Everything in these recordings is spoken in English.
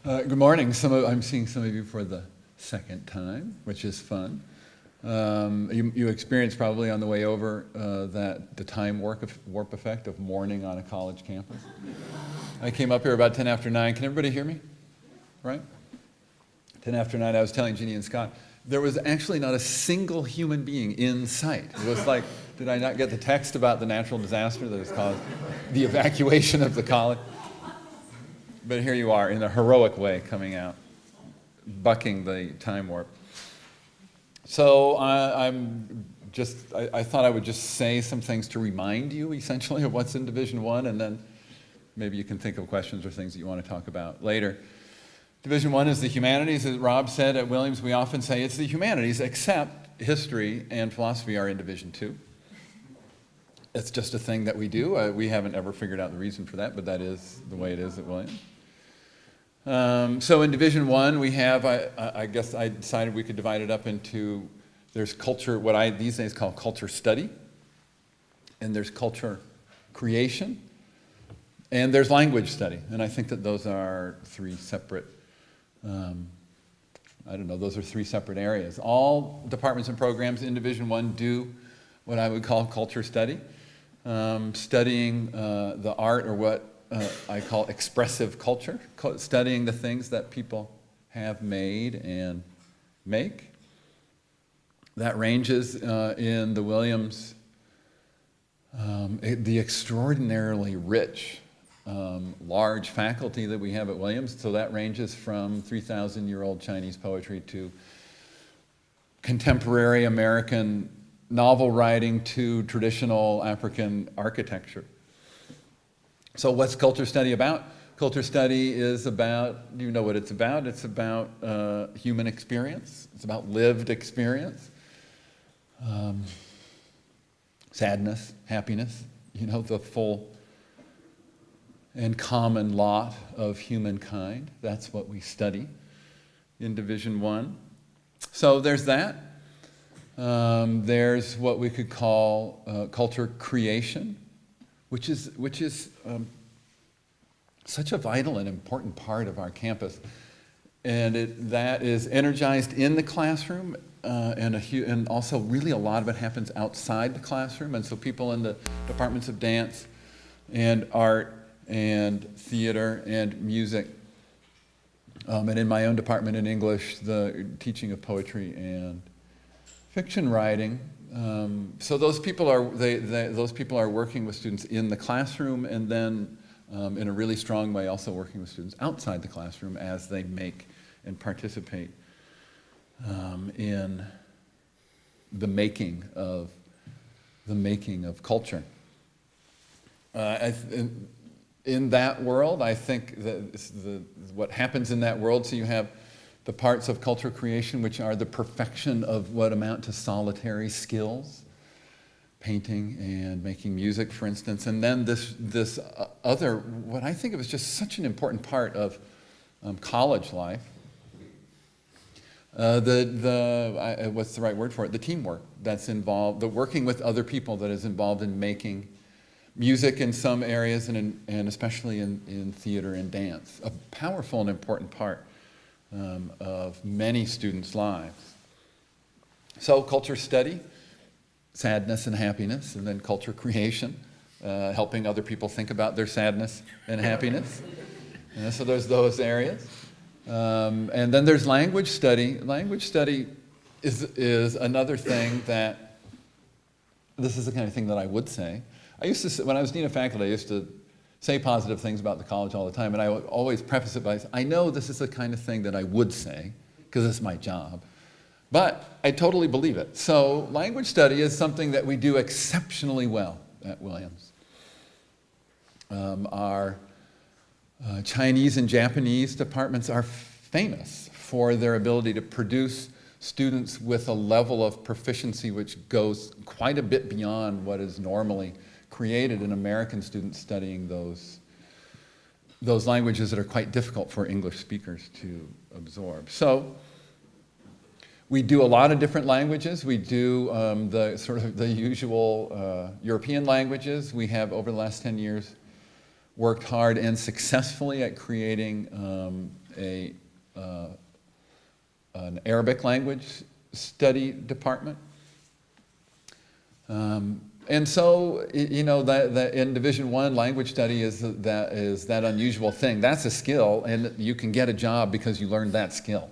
Good morning. I'm seeing some of you for the second time, which is fun. You experienced probably on the way over the time warp effect of morning on a college campus. I came up here about 10 after 9. Can everybody hear me? Right? 10 after 9, I was telling Jeannie and Scott, there was actually not a single human being in sight. It was like, did I not get the text about the natural disaster that has caused the evacuation of the college? But here you are in a heroic way coming out, bucking the time warp. So I thought I would just say some things to remind you essentially of what's in Division 1, and then maybe you can think of questions or things that you want to talk about later. Division 1 is the humanities. As Rob said at Williams, we often say it's the humanities, except history and philosophy are in Division 2. It's just a thing that we do. We haven't ever figured out the reason for that, but that is the way it is at Williams. So in Division 1, we have, I guess I decided we could divide it up into, there's culture, what I these days call culture study, and there's culture creation, and there's language study. And I think that those are three separate, those are three separate areas. All departments and programs in Division 1 do what I would call culture study, studying the art, or what I call expressive culture, studying the things that people have made and make. That ranges in the Williams, the extraordinarily rich, large faculty that we have at Williams. So that ranges from 3,000-year-old Chinese poetry to contemporary American novel writing to traditional African architecture. So what's culture study about? Culture study is about, you know what it's about. It's about human experience. It's about lived experience. Sadness, happiness, the full and common lot of humankind. That's what we study in Division 1. So there's that. There's what we could call culture creation, which is such a vital and important part of our campus. And that is energized in the classroom, and also really a lot of it happens outside the classroom. And so people in the departments of dance and art and theater and music, and in my own department in English, the teaching of poetry and fiction writing. So those people are working with students in the classroom, and then in a really strong way also working with students outside the classroom as they make and participate in the making of culture. In that world, I think that what happens in that world, so you have the parts of culture creation, which are the perfection of what amount to solitary skills, painting and making music, for instance. And then this other, what I think of as just such an important part of college life, what's the right word for it? The teamwork that's involved, the working with other people that is involved in making music in some areas, and especially in theater and dance. A powerful and important part of many students' lives. So culture study, sadness and happiness, and then culture creation, helping other people think about their sadness and happiness. So there's those areas. And then there's language study. Language study is another thing that, this is the kind of thing that I would say. I used to, when I was dean of faculty, I used to say positive things about the college all the time, and I would always preface it by, I know this is the kind of thing that I would say, because it's my job, but I totally believe it. So language study is something that we do exceptionally well at Williams. Our Chinese and Japanese departments are famous for their ability to produce students with a level of proficiency which goes quite a bit beyond what is normally created in American students studying those languages that are quite difficult for English speakers to absorb. So we do a lot of different languages. We do the usual European languages. We have, over the last 10 years, worked hard and successfully at creating an Arabic language study department. And so, you know, that in Division I, language study is that unusual thing. That's a skill, and you can get a job because you learned that skill.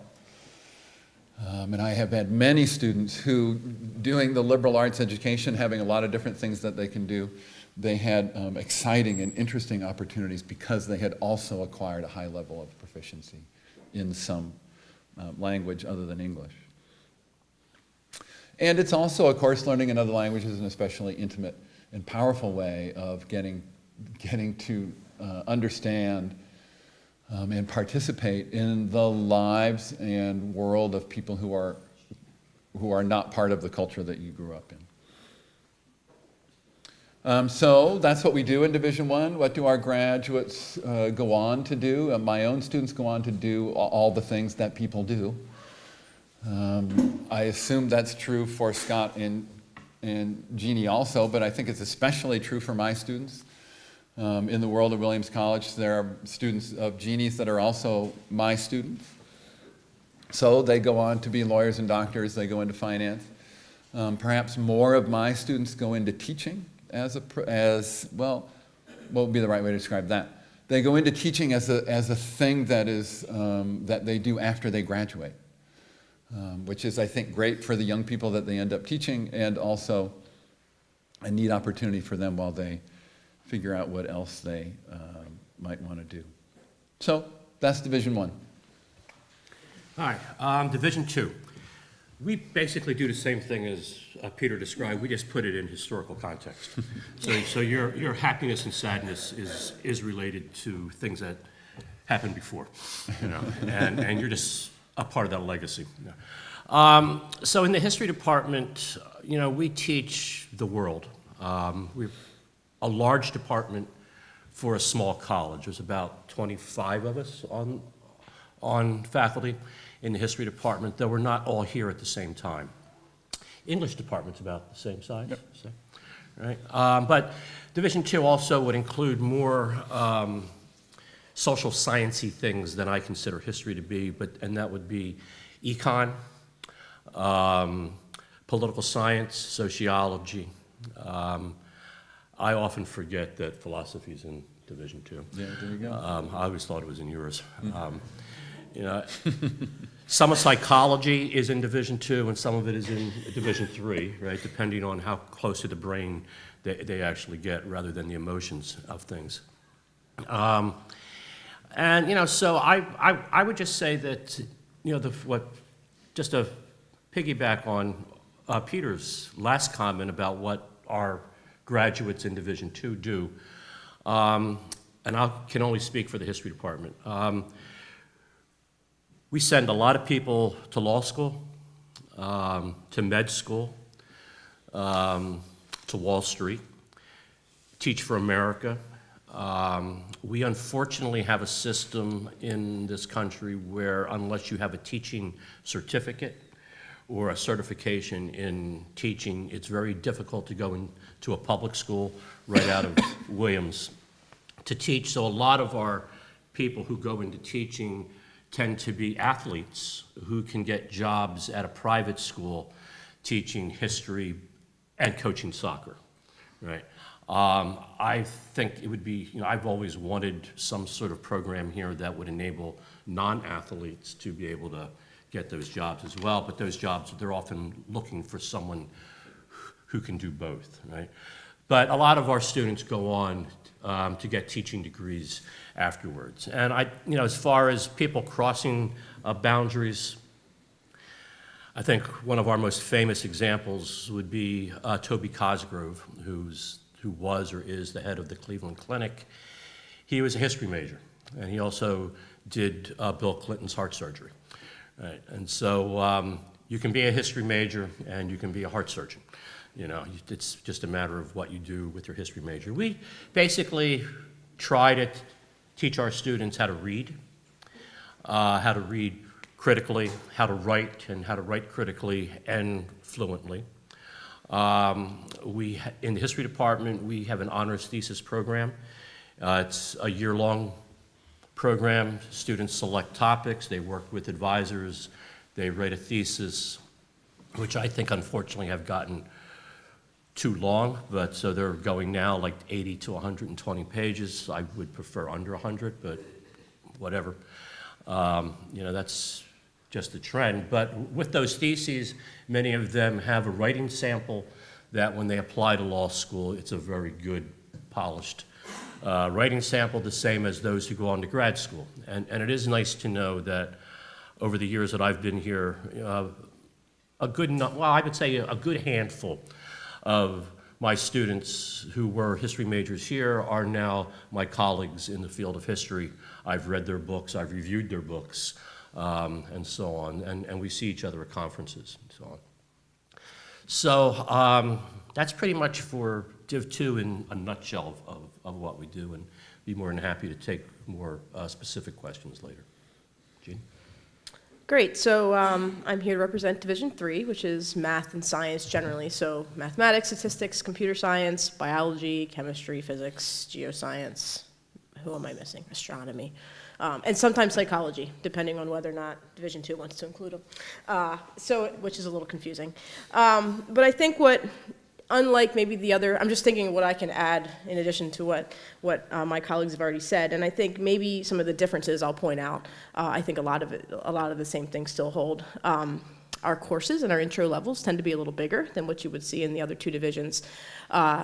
And I have had many students who, doing the liberal arts education, having a lot of different things that they can do, they had exciting and interesting opportunities because they had also acquired a high level of proficiency in some language other than English. And it's also, of course, learning another language is an especially intimate and powerful way of getting to understand and participate in the lives and world of people who are not part of the culture that you grew up in. So that's what we do in Division I. What do our graduates go on to do? My own students go on to do all the things that people do. I assume that's true for Scott and Jeannie also, but I think it's especially true for my students. In the world of Williams College, there are students of Jeannie's that are also my students. So they go on to be lawyers and doctors, they go into finance. Perhaps more of my students go into teaching well, what would be the right way to describe that? They go into teaching as a thing that they do after they graduate. Which is, I think, great for the young people that they end up teaching, and also a neat opportunity for them while they figure out what else they might want to do. So that's Division I. Hi, Division II. We basically do the same thing as Peter described. We just put it in historical context. So your happiness and sadness is related to things that happened before, you know, and you're just a part of that legacy. Yeah. So in the history department, you know, we teach the world. We're a large department for a small college. There's about 25 of us on faculty in the history department, though we're not all here at the same time. English department's about the same size. Yep. So, right? But Division II also would include more social sciencey things than I consider history to be, and that would be econ, political science, sociology. I often forget that philosophy is in Division II. Yeah, there you go. I always thought it was in yours. You know, some of psychology is in Division II, and some of it is in Division III, right? Depending on how close to the brain they actually get, rather than the emotions of things. And, you know, so I would just say that, you know, just to piggyback on Peter's last comment about what our graduates in Division II do, and I can only speak for the history department. We send a lot of people to law school, to med school, to Wall Street, Teach for America. We unfortunately have a system in this country where unless you have a teaching certificate or a certification in teaching, it's very difficult to go into a public school right out of Williams to teach. So a lot of our people who go into teaching tend to be athletes who can get jobs at a private school teaching history and coaching soccer, right? I think it would be, you know, I've always wanted some sort of program here that would enable non-athletes to be able to get those jobs as well, but those jobs, they're often looking for someone who can do both, right? But a lot of our students go on to get teaching degrees afterwards. And you know, as far as people crossing boundaries, I think one of our most famous examples would be Toby Cosgrove, who was or is the head of the Cleveland Clinic. He was a history major, and he also did Bill Clinton's heart surgery. Right? And so you can be a history major and you can be a heart surgeon. You know, it's just a matter of what you do with your history major. We basically try to teach our students how to read critically, how to write, and how to write critically and fluently. In the history department, we have an honors thesis program. It's a year-long program. Students select topics, they work with advisors, they write a thesis, which I think unfortunately have gotten too long, but so they're going now like 80 to 120 pages. I would prefer under 100, but whatever. You know, that's just the trend. But with those theses, many of them have a writing sample that when they apply to law school, it's a very good, polished writing sample, the same as those who go on to grad school. And it is nice to know that over the years that I've been here, a good handful of my students who were history majors here are now my colleagues in the field of history. I've read their books, I've reviewed their books, and so on, and we see each other at conferences and so on. So that's pretty much for Div 2 in a nutshell of what we do, and be more than happy to take more specific questions later. Jeannie? Great, so I'm here to represent Division 3, which is math and science generally. So mathematics, statistics, computer science, biology, chemistry, physics, geoscience. Who am I missing? Astronomy. And sometimes psychology, depending on whether or not Division 2 wants to include them. Which is a little confusing. But I think unlike maybe the other, I'm just thinking what I can add in addition to what my colleagues have already said, and I think maybe some of the differences I'll point out. I think a lot of the same things still hold. Our courses and our intro levels tend to be a little bigger than what you would see in the other two divisions.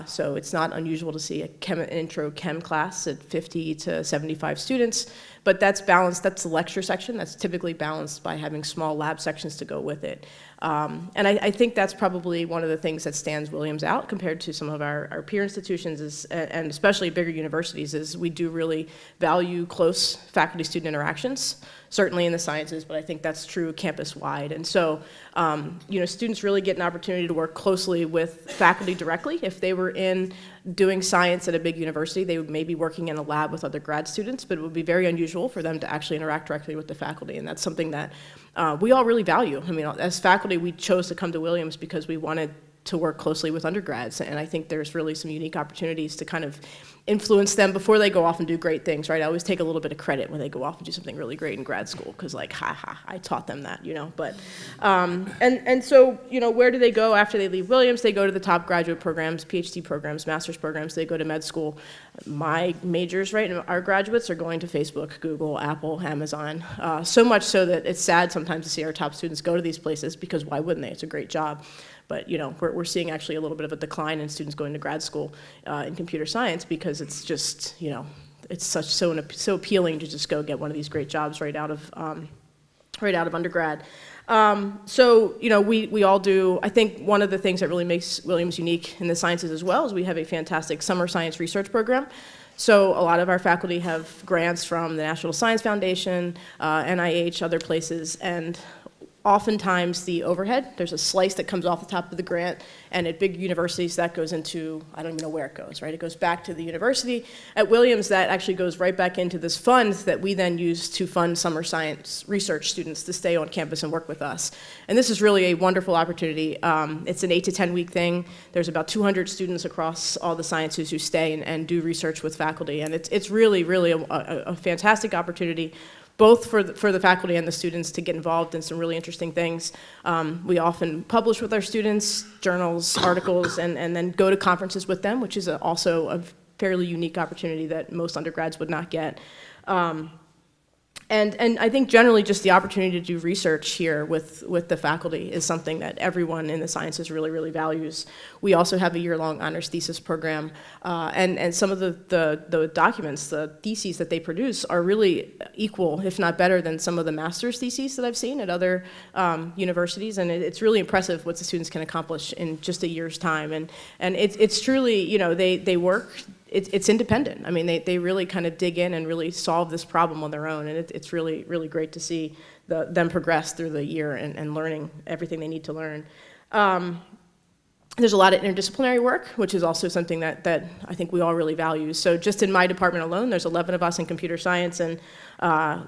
So it's not unusual to see an intro chem class at 50 to 75 students, but that's balanced, that's the lecture section, that's typically balanced by having small lab sections to go with it. And I think that's probably one of the things that stands Williams out compared to some of our peer institutions and especially bigger universities is we do really value close faculty-student interactions, certainly in the sciences, but I think that's true campus-wide. And so, students really get an opportunity to work closely with faculty directly. If they were doing science at a big university, they would maybe be working in a lab with other grad students, but it would be very unusual for them to actually interact directly with the faculty, and that's something that we all really value. I mean, as faculty, we chose to come to Williams because we wanted to work closely with undergrads, and I think there's really some unique opportunities to kind of influence them before they go off and do great things, right? I always take a little bit of credit when they go off and do something really great in grad school, because like, I taught them that, But, so, where do they go after they leave Williams? They go to the top graduate programs, PhD programs, master's programs, they go to med school. My majors, right, our graduates are going to Facebook, Google, Apple, Amazon, so much so that it's sad sometimes to see our top students go to these places, because why wouldn't they? It's a great job. But we're seeing actually a little bit of a decline in students going to grad school in computer science because it's just it's so appealing to just go get one of these great jobs right out of undergrad. We all do. I think one of the things that really makes Williams unique in the sciences as well is we have a fantastic summer science research program. So a lot of our faculty have grants from the National Science Foundation, NIH, other places, and oftentimes the overhead, there's a slice that comes off the top of the grant, and at big universities that goes into, I don't even know where it goes, right? It goes back to the university. At Williams, that actually goes right back into this fund that we then use to fund summer science research students to stay on campus and work with us. And this is really a wonderful opportunity. It's an 8 to 10 week thing. There's about 200 students across all the sciences who stay and do research with faculty, and it's really, really a fantastic opportunity both for the faculty and the students to get involved in some really interesting things. We often publish with our students, journals, articles, and then go to conferences with them, which is also a fairly unique opportunity that most undergrads would not get. And I think generally just the opportunity to do research here with the faculty is something that everyone in the sciences really, really values. We also have a year-long honors thesis program, and some of the documents, the theses that they produce are really equal, if not better, than some of the master's theses that I've seen at other universities, and it's really impressive what the students can accomplish in just a year's time. And it's truly, they work. It's independent. I mean, they really kind of dig in and really solve this problem on their own, and it's really, really great to see them progress through the year and learning everything they need to learn. There's a lot of interdisciplinary work, which is also something that I think we all really value. So just in my department alone, there's 11 of us in computer science, and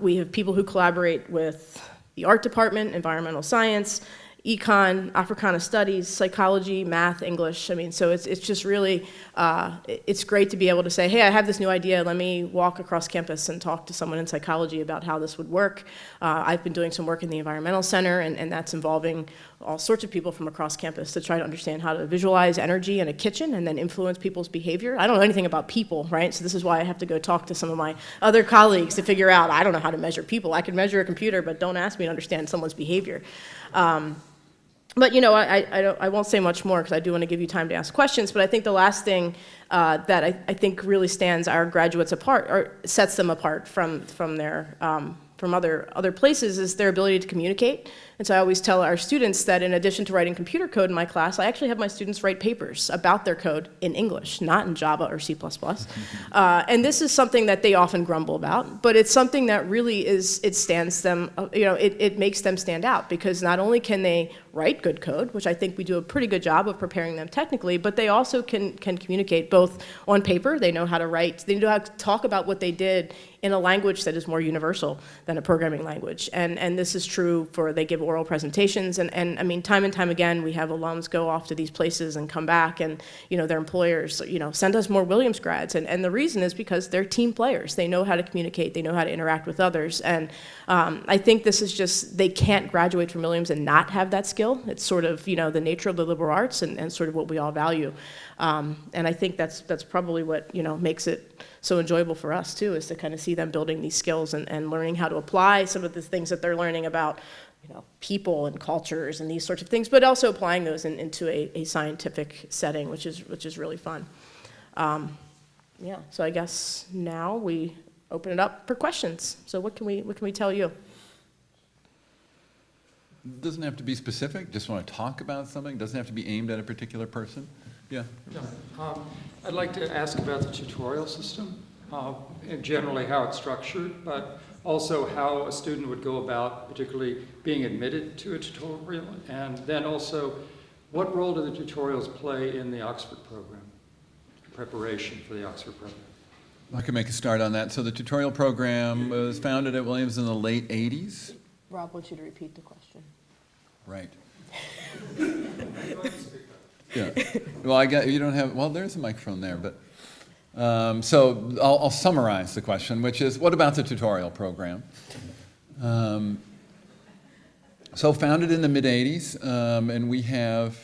we have people who collaborate with the art department, environmental science, econ, Africana studies, psychology, math, English. I mean, so it's just really, it's great to be able to say, hey, I have this new idea. Let me walk across campus and talk to someone in psychology about how this would work. I've been doing some work in the Environmental Center, and that's involving all sorts of people from across campus to try to understand how to visualize energy in a kitchen and then influence people's behavior. I don't know anything about people, right? So this is why I have to go talk to some of my other colleagues to figure out, I don't know how to measure people. I can measure a computer, but don't ask me to understand someone's behavior. But you know, I won't say much more because I do want to give you time to ask questions, but I think the last thing that I think really stands our graduates apart, or sets them apart from their from other places, is their ability to communicate. And so I always tell our students that in addition to writing computer code in my class, I actually have my students write papers about their code in English, not in Java or C++. And this is something that they often grumble about, but it's something that really it stands them, you know, it makes them stand out, because not only can they write good code, which I think we do a pretty good job of preparing them technically, but they also can communicate both on paper. They know how to write, they know how to talk about what they did in a language that is more universal than a programming language. And this is true for, they give oral presentations, and I mean, time and time again, we have alums go off to these places and come back, and you know, their employers, you know, send us more Williams grads, and the reason is because they're team players. They know how to communicate, they know how to interact with others, and I think this is just, they can't graduate from Williams and not have that skill. It's sort of, you know, the nature of the liberal arts and sort of what we all value. And I think that's probably what, you know, makes it so enjoyable for us too, is to kind of see them building these skills and learning how to apply some of the things that they're learning about, you know, people and cultures and these sorts of things, but also applying those into a scientific setting, which is really fun. Yeah, so I guess now we open it up for questions. So what can we tell you? Doesn't have to be specific, just want to talk about something, doesn't have to be aimed at a particular person. Yeah. Yeah. I'd like to ask about the tutorial system, and generally how it's structured, but also how a student would go about particularly being admitted to a tutorial, and then also what role do the tutorials play in the Oxford program, preparation for the Oxford program? I can make a start on that. So the tutorial program was founded at Williams in the late 80s. Rob wants you to repeat the question. Right. Yeah. Well, I get, you don't have, well, there's a microphone there, but, so I'll summarize the question, which is, what about the tutorial program? So founded in the mid-'80s, and we have,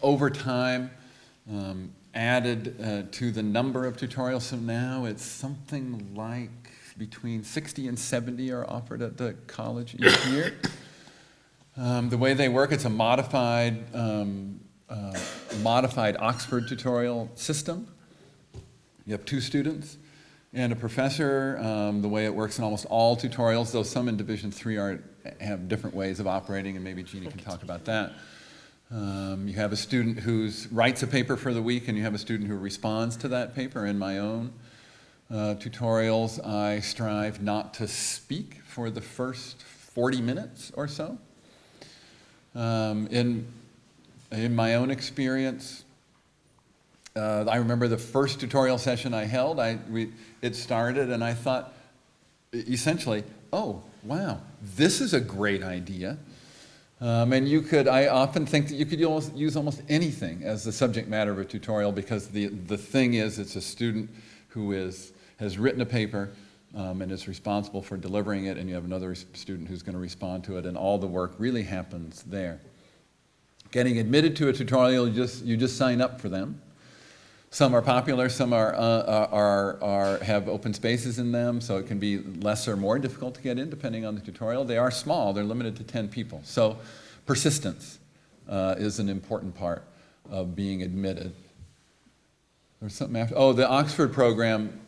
over time, added to the number of tutorials. So now it's something like between 60 and 70 are offered at the college each year. The way they work, it's a modified Oxford tutorial system. You have 2 students and a professor. The way it works in almost all tutorials, though some in Division 3 have different ways of operating, and maybe Jeannie can talk about that. You have a student who writes a paper for the week, and you have a student who responds to that paper. In my own tutorials, I strive not to speak for the first 40 minutes or so. In my own experience, I remember the first tutorial session I held, it started and I thought, essentially, oh, wow, this is a great idea. And I often think that you could use almost anything as the subject matter of a tutorial, because the thing is, it's a student who has written a paper and is responsible for delivering it, and you have another student who's going to respond to it, and all the work really happens there. Getting admitted to a tutorial, you just sign up for them. Some are popular, some have open spaces in them, so it can be less or more difficult to get in depending on the tutorial. They are small, they're limited to 10 people. So persistence is an important part of being admitted. There's something after, oh, the Oxford program.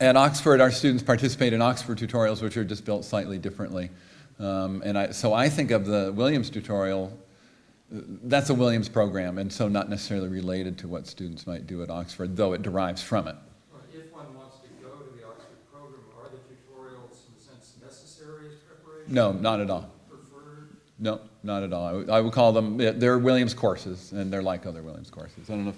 At Oxford, our students participate in Oxford tutorials, which are just built slightly differently. So I think of the Williams tutorial, that's a Williams program, and so not necessarily related to what students might do at Oxford, though it derives from it. If one wants to go to the Oxford program, are the tutorials, in a sense, necessary as preparation? No, not at all. Preferred? No, not at all. I would call them, they're Williams courses, and they're like other Williams courses. I don't know if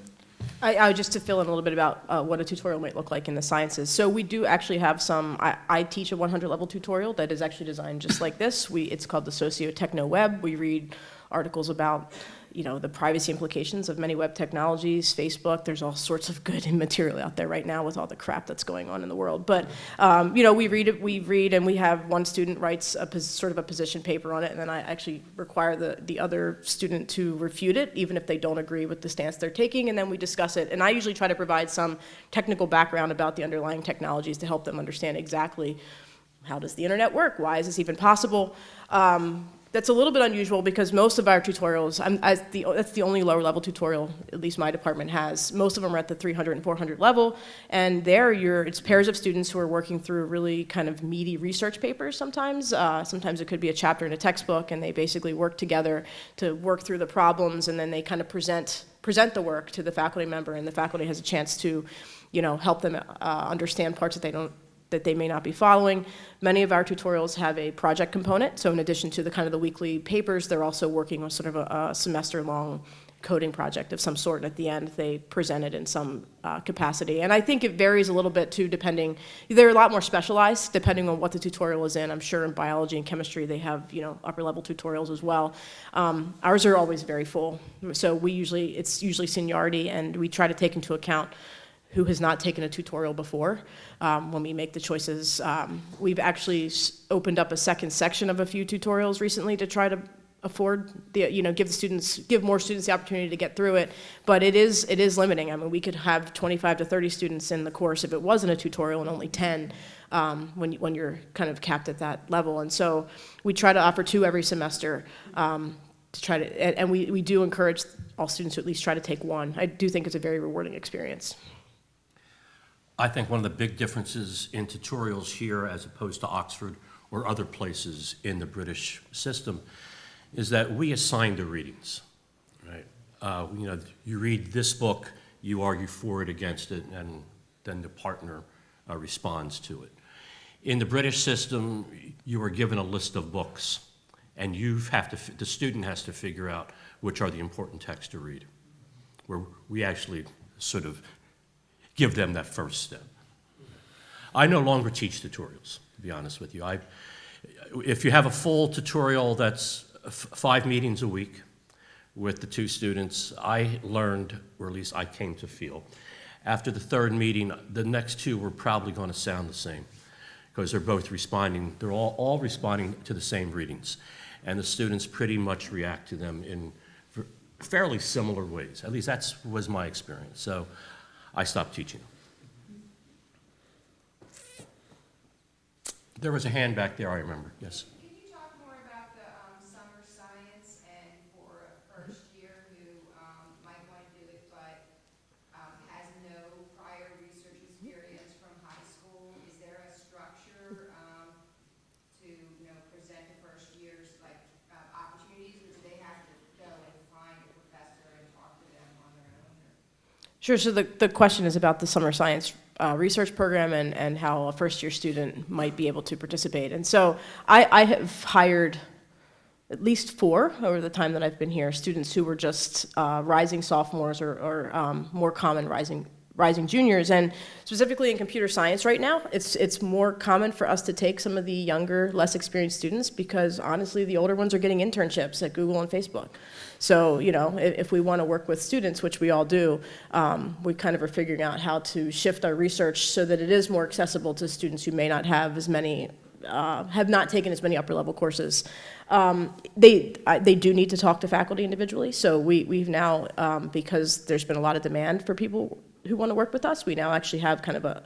Just to fill in a little bit about what a tutorial might look like in the sciences. So we do actually have some, I teach a 100 level tutorial that is actually designed just like this. It's called the Socio-Techno Web. We read articles about, the privacy implications of many web technologies, Facebook. There's all sorts of good material out there right now with all the crap that's going on in the world. But, we read and we have one student writes sort of a position paper on it, and then I actually require the other student to refute it, even if they don't agree with the stance they're taking, and then we discuss it. And I usually try to provide some technical background about the underlying technologies to help them understand exactly how does the internet work? Why is this even possible? That's a little bit unusual because most of our tutorials, that's the only lower level tutorial, at least my department has. Most of them are at the 300 and 400 level, and there it's pairs of students who are working through really kind of meaty research papers sometimes. Sometimes it could be a chapter in a textbook, and they basically work together to work through the problems, and then they kind of present the work to the faculty member, and the faculty has a chance to, help them understand parts that they may not be following. Many of our tutorials have a project component, so in addition to the weekly papers, they're also working on sort of a semester-long coding project of some sort, and at the end they present it in some capacity. And I think it varies a little bit too, they're a lot more specialized depending on what the tutorial is in. I'm sure in biology and chemistry they have upper level tutorials as well. Ours are always very full, so it's usually seniority, and we try to take into account who has not taken a tutorial before when we make the choices. We've actually opened up a second section of a few tutorials recently to try to afford give more students the opportunity to get through it, but it is limiting. I mean, we could have 25 to 30 students in the course if it wasn't a tutorial, and only 10 when you're kind of capped at that level. And so we try to offer 2 every semester to try to, and we do encourage all students to at least try to take 1. I do think it's a very rewarding experience. I think one of the big differences in tutorials here as opposed to Oxford or other places in the British system is that we assign the readings, right? You read this book, you argue for it, against it, and then the partner responds to it. In the British system, you are given a list of books, and the student has to figure out which are the important texts to read, where we actually sort of give them that first step. I no longer teach tutorials, to be honest with you. If you have a full tutorial that's 5 meetings a week with the 2 students, I learned, or at least I came to feel, after the 3rd meeting, the next 2 were probably going to sound the same because they're both responding, they're all responding to the same readings. And the students pretty much react to them in fairly similar ways. At least that was my experience. So I stopped teaching. There was a hand back there, I remember. Yes. Can you talk more about the summer science and for a first year who might want to do it but has no prior research experience from high school? Is there a structure to present to first years opportunities, or do they have to go and find a professor and talk to them on their own? Sure, so the question is about the summer science research program and how a first-year student might be able to participate. And so I have hired at least 4 over the time that I've been here, students who were just rising sophomores or more common rising juniors. And specifically in computer science right now, it's more common for us to take some of the younger, less experienced students because honestly, the older ones are getting internships at Google and Facebook. So, if we want to work with students, which we all do, we kind of are figuring out how to shift our research so that it is more accessible to students who may not have as many, have not taken as many upper level courses. They do need to talk to faculty individually. So we've now, because there's been a lot of demand for people who want to work with us, we now actually have kind of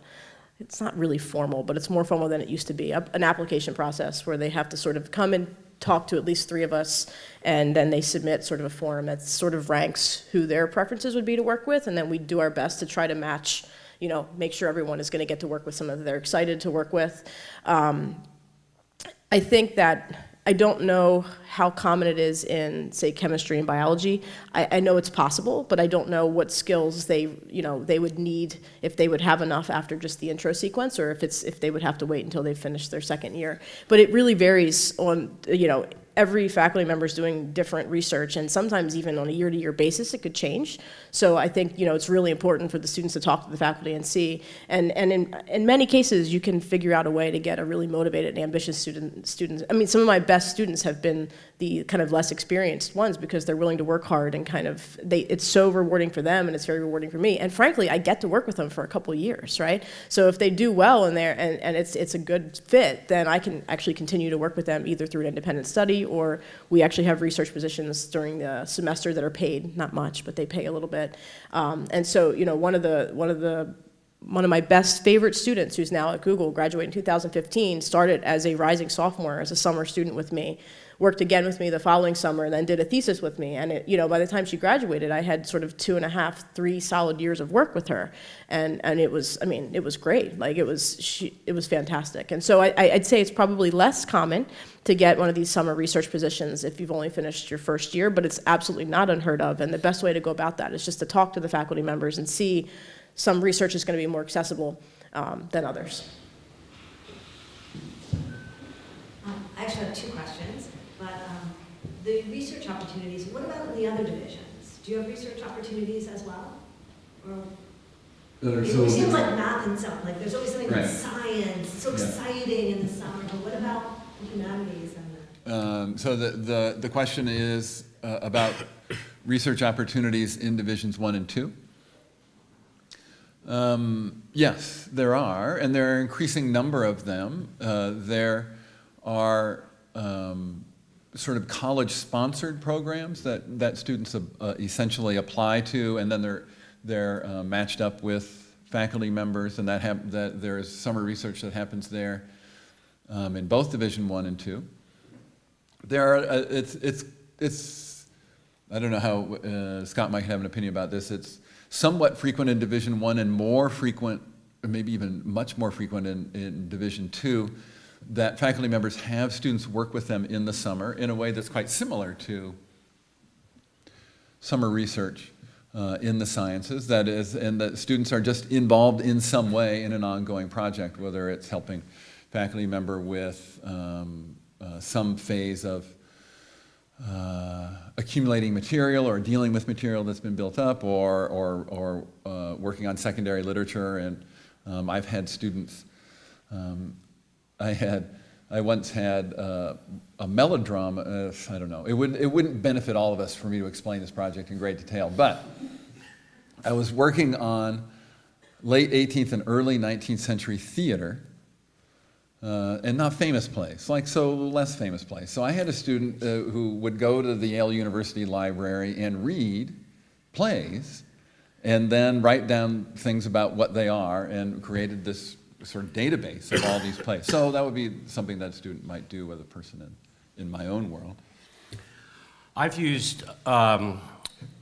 it's not really formal, but it's more formal than it used to be, an application process where they have to sort of come and talk to at least 3 of us, and then they submit sort of a form that sort of ranks who their preferences would be to work with, and then we do our best to try to match, make sure everyone is going to get to work with someone that they're excited to work with. I think that I don't know how common it is in, say, chemistry and biology. I know it's possible, but I don't know what skills they would need, if they would have enough after just the intro sequence, or if they would have to wait until they finish their 2nd year. But it really varies on, every faculty member is doing different research, and sometimes even on a year-to-year basis, it could change. So I think, it's really important for the students to talk to the faculty and see. And in many cases, you can figure out a way to get a really motivated and ambitious students. I mean, some of my best students have been the kind of less experienced ones because they're willing to work hard and it's so rewarding for them and it's very rewarding for me. And frankly, I get to work with them for a couple of years, right? So if they do well in there and it's a good fit, then I can actually continue to work with them either through an independent study, or we actually have research positions during the semester that are paid, not much, but they pay a little bit. And so, one of my best favorite students, who's now at Google, graduated in 2015, started as a rising sophomore, as a summer student with me, worked again with me the following summer, and then did a thesis with me. And by the time she graduated, I had sort of 2.5, 3 solid years of work with her, and it was great. Like it was fantastic. And so I'd say it's probably less common to get one of these summer research positions if you've only finished your first year, but it's absolutely not unheard of. And the best way to go about that is just to talk to the faculty members and see. Some research is going to be more accessible than others. I actually have 2 questions, but the research opportunities, what about the other divisions? Do you have research opportunities as well? Or it seems like math and science, like there's always something Right. like science, so exciting in the summer, but what about humanities and So the question is about research opportunities in Divisions 1 and 2? Yes, there are, and there are an increasing number of them. There are sort of college-sponsored programs that students essentially apply to, and then they're matched up with faculty members, and that there is summer research that happens there in both Division 1 and 2. There are it's I don't know how Scott might have an opinion about this. It's somewhat frequent in Division 1 and more frequent, or maybe even much more frequent in Division 2, that faculty members have students work with them in the summer in a way that's quite similar to summer research in the sciences. That is, and that students are just involved in some way in an ongoing project, whether it's helping faculty member with some phase of accumulating material or dealing with material that's been built up, or working on secondary literature. And I've had students. I once had a melodrama. I don't know. It wouldn't benefit all of us for me to explain this project in great detail, but I was working on late 18th and early 19th century theater. And not famous plays, less famous plays. So I had a student who would go to the Yale University Library and read plays, and then write down things about what they are, and created this sort of database of all these plays. So that would be something that a student might do with a person in my own world. I've used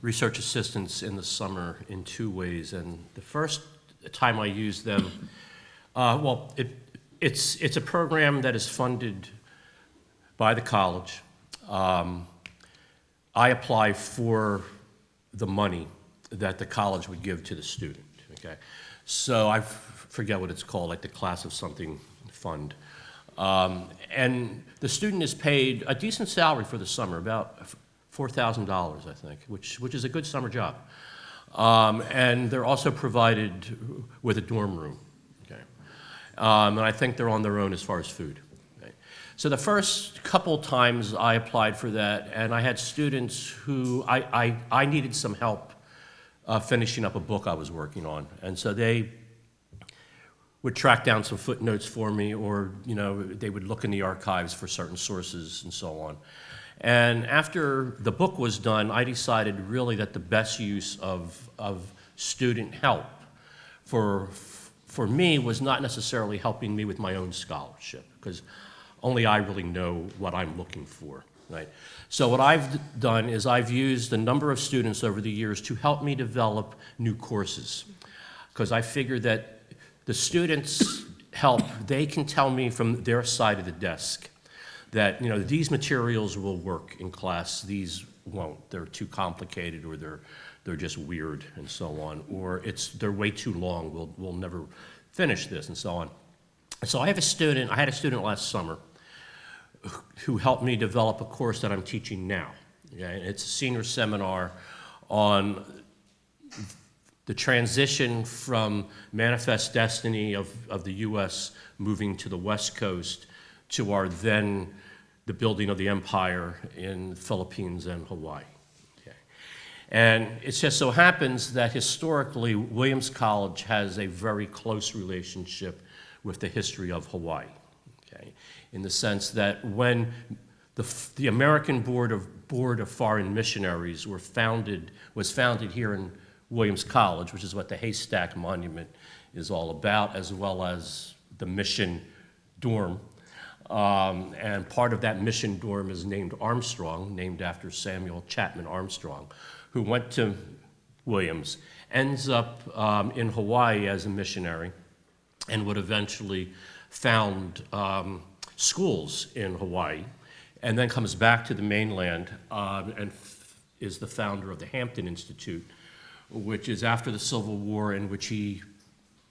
research assistants in the summer in 2 ways, and the first time I used them, it's a program that is funded by the college. I apply for the money that the college would give to the student, okay? So I forget what it's called, like the class of something fund. And the student is paid a decent salary for the summer, about $4,000, I think, which is a good summer job. And they're also provided with a dorm room. And I think they're on their own as far as food. Okay. So the first couple times I applied for that, and I had students who I needed some help finishing up a book I was working on. And so they would track down some footnotes for me, or they would look in the archives for certain sources and so on. And after the book was done, I decided really that the best use of student help for me was not necessarily helping me with my own scholarship, because only I really know what I'm looking for, right? So what I've done is I've used a number of students over the years to help me develop new courses, because I figure that the students help, they can tell me from their side of the desk that these materials will work in class, these won't, they're too complicated, or they're just weird, and so on, or they're way too long, we'll never finish this, and so on. So I had a student last summer who helped me develop a course that I'm teaching now. Okay? It's a senior seminar on the transition from manifest destiny of the U.S. moving to the West Coast to the building of the empire in the Philippines and Hawaii. Okay. And it just so happens that historically, Williams College has a very close relationship with the history of Hawaii, okay? In the sense that when the American Board of Foreign Missionaries was founded here in Williams College, which is what the Haystack Monument is all about, as well as the mission dorm. And part of that mission dorm is named Armstrong, named after Samuel Chapman Armstrong, who went to Williams, ends up in Hawaii as a missionary, and would eventually found schools in Hawaii, and then comes back to the mainland and is the founder of the Hampton Institute, which is after the Civil War, in which he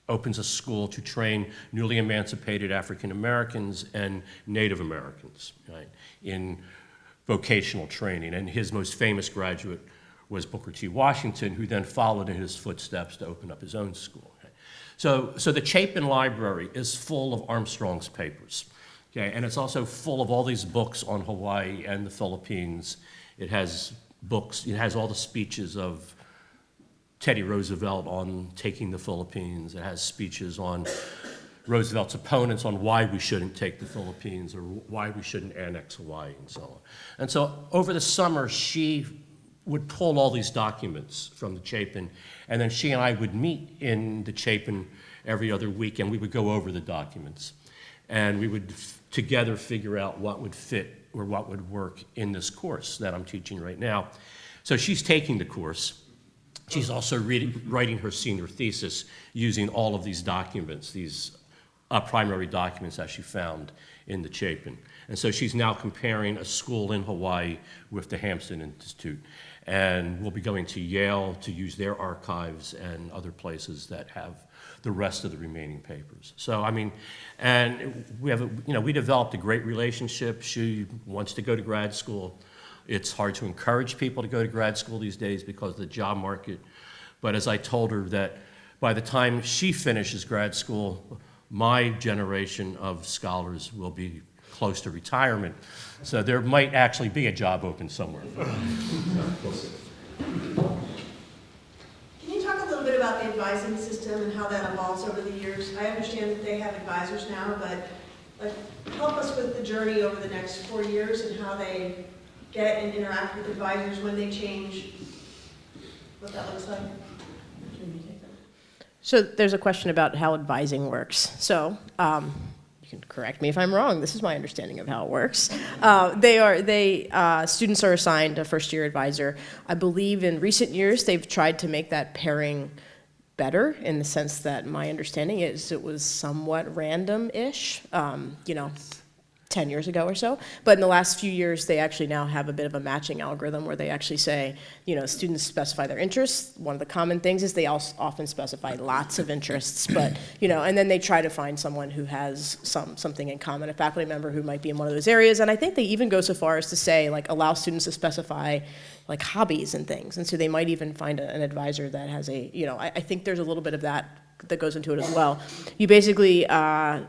opens a school to train newly emancipated African Americans and Native Americans, right, in vocational training. And his most famous graduate was Booker T. Washington, who then followed in his footsteps to open up his own school. Okay? So the Chapin Library is full of Armstrong's papers, okay? And it's also full of all these books on Hawaii and the Philippines. It has books, it has all the speeches of Teddy Roosevelt on taking the Philippines. It has speeches on Roosevelt's opponents on why we shouldn't take the Philippines or why we shouldn't annex Hawaii and so on. And so over the summer, she would pull all these documents from the Chapin, and then she and I would meet in the Chapin every other week, and we would go over the documents. And we would together figure out what would fit or what would work in this course that I'm teaching right now. So she's taking the course. She's also writing her senior thesis using all of these documents, these primary documents that she found in the Chapin. And so she's now comparing a school in Hawaii with the Hampton Institute. And we'll be going to Yale to use their archives and other places that have the rest of the remaining papers. So, I mean, and we developed a great relationship. She wants to go to grad school. It's hard to encourage people to go to grad school these days because of the job market. But as I told her that by the time she finishes grad school, my generation of scholars will be close to retirement. So there might actually be a job open somewhere. Can you talk a little bit about the advising system and how that evolves over the years? I understand that they have advisors now, but help us with the journey over the next 4 years and how they get and interact with advisors when they change, what that looks like. So there's a question about how advising works. So you can correct me if I'm wrong. This is my understanding of how it works. Students are assigned a first-year advisor. I believe in recent years they've tried to make that pairing better in the sense that my understanding is it was somewhat random-ish, 10 years ago or so. But in the last few years, they actually now have a bit of a matching algorithm where they actually say, students specify their interests. One of the common things is they also often specify lots of interests, but, and then they try to find someone who has something in common, a faculty member who might be in one of those areas. And I think they even go so far as to say, allow students to specify hobbies and things. And so they might even find an advisor that has I think there's a little bit of that goes into it as well. You basically,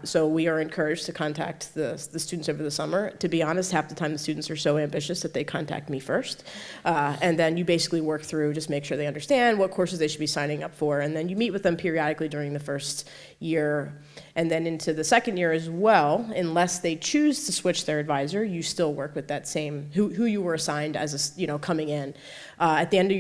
so we are encouraged to contact the students over the summer. To be honest, half the time the students are so ambitious that they contact me first. And then you basically work through, just make sure they understand what courses they should be signing up for. And then you meet with them periodically during the first year. And then into the second year as well, unless they choose to switch their advisor, you still work with that same, who you were assigned as coming in. At the end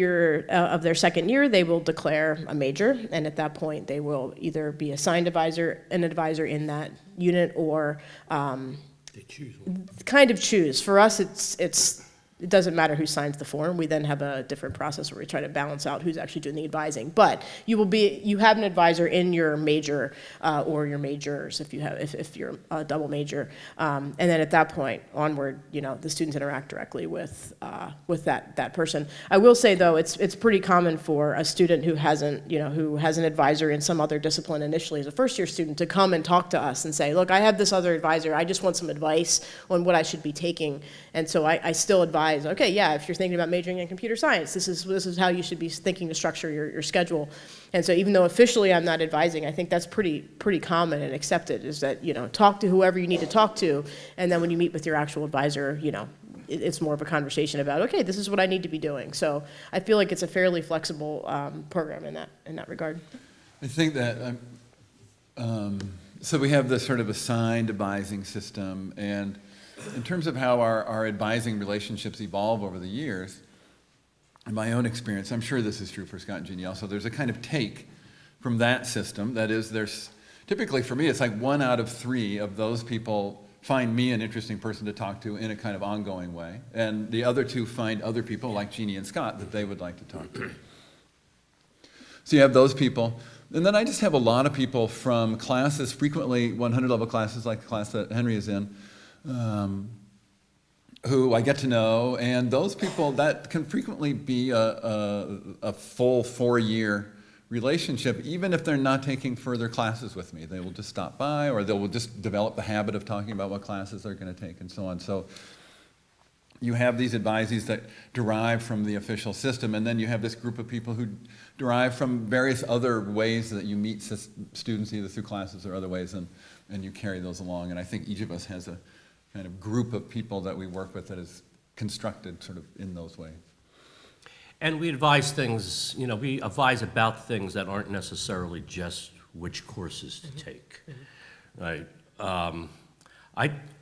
of their second year, they will declare a major, and at that point, they will either be assigned an advisor in that unit, or They choose one. kind of choose. For us, it's it doesn't matter who signs the form. We then have a different process where we try to balance out who's actually doing the advising. But you have an advisor in your major or your majors if you're a double major, and then at that point onward, the students interact directly with that person. I will say though, it's pretty common for a student who has an advisor in some other discipline initially as a first year student to come and talk to us and say, look, I have this other advisor. I just want some advice on what I should be taking. And so I still advise, okay, yeah, if you're thinking about majoring in computer science, this is how you should be thinking to structure your schedule. And so even though officially I'm not advising, I think that's pretty common and accepted, is that, talk to whoever you need to talk to, and then when you meet with your actual advisor, it's more of a conversation about, okay, this is what I need to be doing. So I feel like it's a fairly flexible program in that regard. I think that, so we have this sort of assigned advising system, and in terms of how our advising relationships evolve over the years, in my own experience, I'm sure this is true for Scott and Jeannie also, there's a kind of take from that system. That is, there's, typically for me, it's like 1 out of 3 of those people find me an interesting person to talk to in a kind of ongoing way, and the other 2 find other people like Jeannie and Scott that they would like to talk to. So you have those people. And then I just have a lot of people from classes, frequently 100 level classes like the class that Henry is in, who I get to know, and those people, that can frequently be a full 4-year relationship, even if they're not taking further classes with me. They will just stop by, or they will just develop the habit of talking about what classes they're going to take and so on. So you have these advisees that derive from the official system, and then you have this group of people who derive from various other ways that you meet students, either through classes or other ways, and you carry those along. And I think each of us has a kind of group of people that we work with that is constructed sort of in those ways. And we advise things, we advise about things that aren't necessarily just which courses to take, right?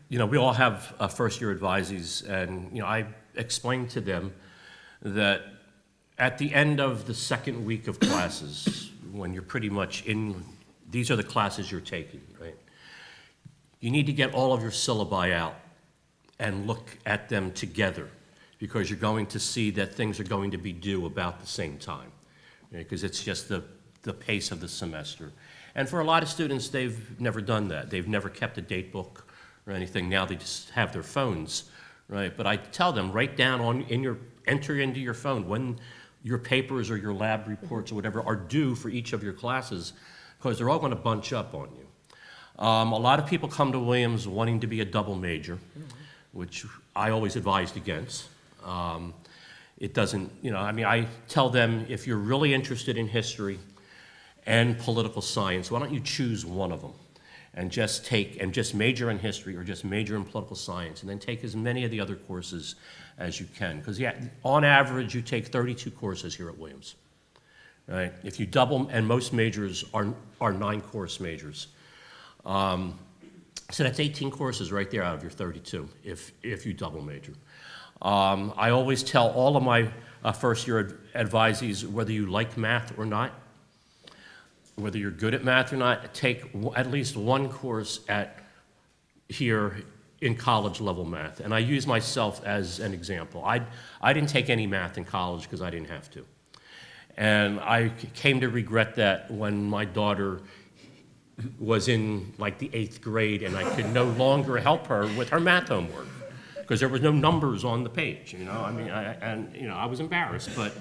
We all have first-year advisees, and I explain to them that at the end of the second week of classes, when you're pretty much in, these are the classes you're taking, right? You need to get all of your syllabi out and look at them together, because you're going to see that things are going to be due about the same time, because it's just the pace of the semester. And for a lot of students, they've never done that. They've never kept a date book or anything. Now they just have their phones, right? But I tell them, write down enter into your phone when your papers or your lab reports or whatever are due for each of your classes, because they're all going to bunch up on you. A lot of people come to Williams wanting to be a double major, which I always advised against. It doesn't, I tell them, if you're really interested in history and political science, why don't you choose one of them and just major in history or just major in political science, and then take as many of the other courses as you can. Because on average, you take 32 courses here at Williams, right? If you double, and most majors are 9-course majors. So that's 18 courses right there out of your 32 if you double major. I always tell all of my first-year advisees, whether you like math or not, whether you're good at math or not, take at least 1 course here in college-level math. And I use myself as an example. I didn't take any math in college because I didn't have to. And I came to regret that when my daughter was in like the 8th grade and I could no longer help her with her math homework because there was no numbers on the page, I was embarrassed, but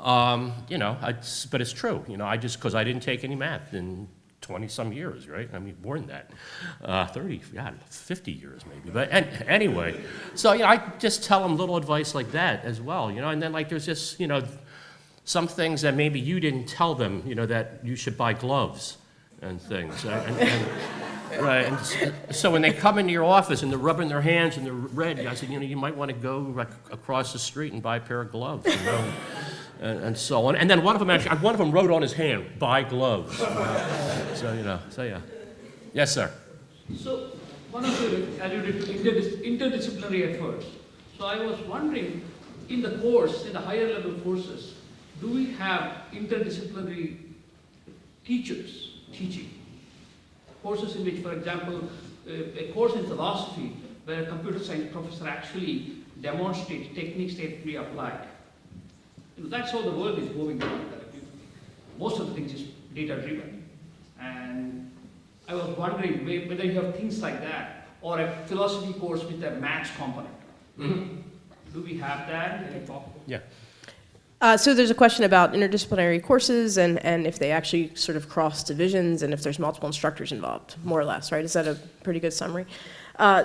but it's true, because I didn't take any math in 20-some years, right? I mean, more than that, 30, 50 years maybe. But anyway, so I just tell them little advice like that as well, and then there's just some things that maybe you didn't tell them, that you should buy gloves and things, right? And so when they come into your office and they're rubbing their hands and they're red, I said, you might want to go across the street and buy a pair of gloves, and so on. And then one of them wrote on his hand, "Buy gloves." So yeah. Yes, sir. So one of you alluded to interdisciplinary efforts. So I was wondering, in the higher level courses, do we have interdisciplinary teachers teaching? Courses in which, for example, a course in philosophy where a computer science professor actually demonstrates techniques that can be applied. That's how the world is moving on. Most of the things is data-driven. And I was wondering whether you have things like that, or a philosophy course with a maths component. Do we have that? Yeah. So there's a question about interdisciplinary courses and if they actually sort of cross divisions and if there's multiple instructors involved, more or less, right? Is that a pretty good summary?